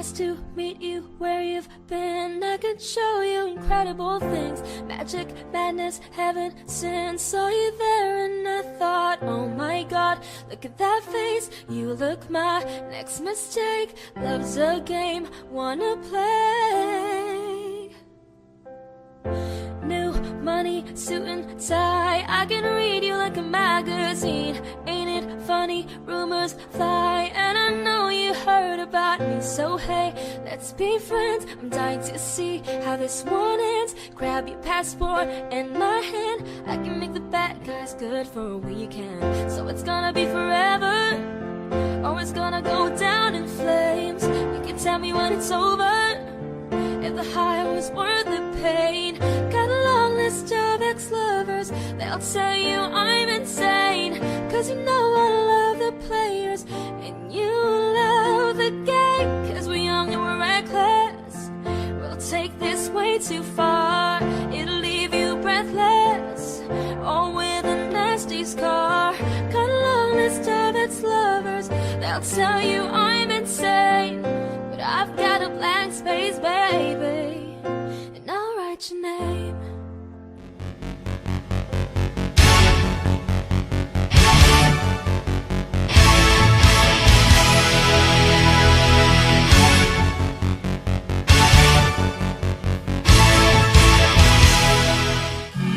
nice to meet you where you've been. I could show you incredible things, magic, madness, heaven, sin. Saw you there and I thought, oh my God, look at that face. You look my next mistake. Love's a game, wanna play. New money, suit and tie, I can read you like a magazine. Ain't it funny, rumors fly, and I know you heard about me. So hey, let's be friends, I'm dying to see how this one ends. Grab your passport and my hand, I can make the bad guys good for a weekend. So it's gonna be forever, or it's gonna go down in flames. You can tell me when it's over, if the high was worth the pain. Got a long list of ex-lovers, they'll tell you I'm insane. Cause you know I love the players, and you love the game. Cause we're young and we're reckless, we'll take this way too far. It'll leave you breathless, or with a nasty scar. Got a long list of ex-lovers, they'll tell you I'm insane. But I've got a blank space, baby, and I'll write your name.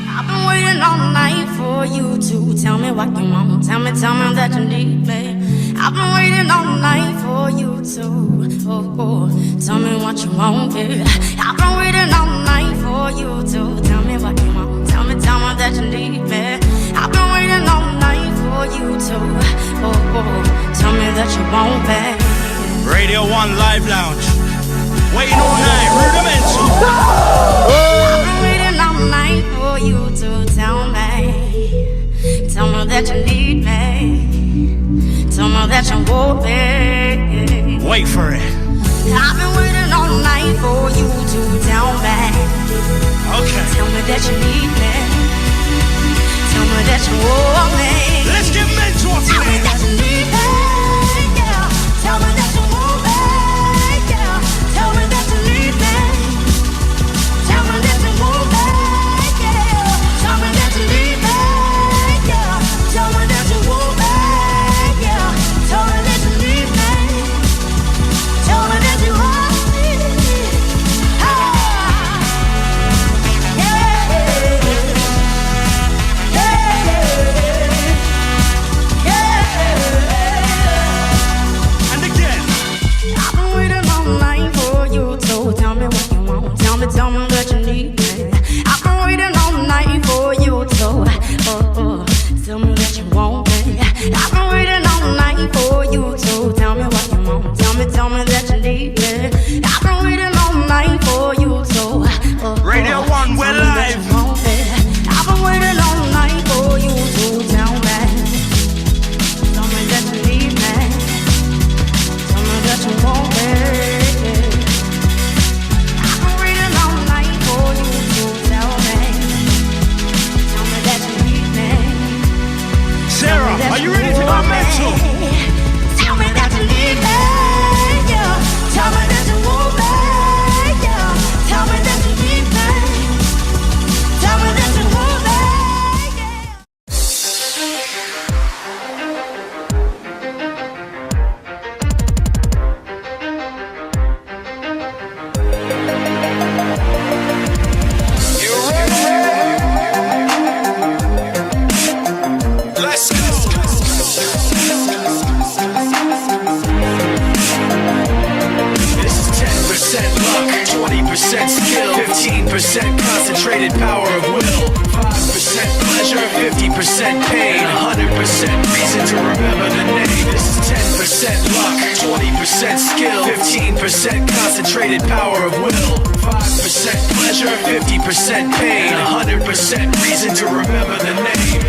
I've been waiting all night for you to tell me what you want. Tell me that you need me. I've been waiting all night for you to tell me what you want, baby. I've been waiting all night for you to tell me what you want. Tell me that you need me. I've been waiting all night for you to tell me that you want me. Radio 1 Live Lounge. Waiting all night, rudimental. I've been waiting all night for you to tell me that you need me. Tell me that you want me. Wait for it. I've been waiting all night for you to tell me. Okay. Tell me that you need me. Tell me that you want me. Let's get mental up Tell me that you need me. Yeah. Tell me that you want me. Yeah. Tell me that you need me. Tell me that you want me. Yeah. Tell me that you need me. Yeah. Tell me that you want me. Yeah. Tell me that you need me. Tell me that you want me. And again. I've been waiting all night for you to tell me what you want. Tell me that you need me. I've been waiting all night for you to tell me that you want me. I've been waiting all night for you to tell me what you want. Tell me that you need me. I've been waiting all night for you to Radio 1, we're live. I've been waiting all night for you to tell me that you need me. Tell me that you want me. I've been waiting all night for you to tell me that you need me. Sarah, are you ready to go mental? Tell me that you need me. Yeah. Tell me that you want me. Yeah. Tell me that you need me. Tell me that you want me. Let's go. This is 10% luck, 20% skill, 15% concentrated power of will, 5% pleasure, 50% pain, 100% reason to remember the name. This is 10% luck, 20% skill, 15% concentrated power of will, 5% pleasure, 50% pain, 100% reason to remember the name.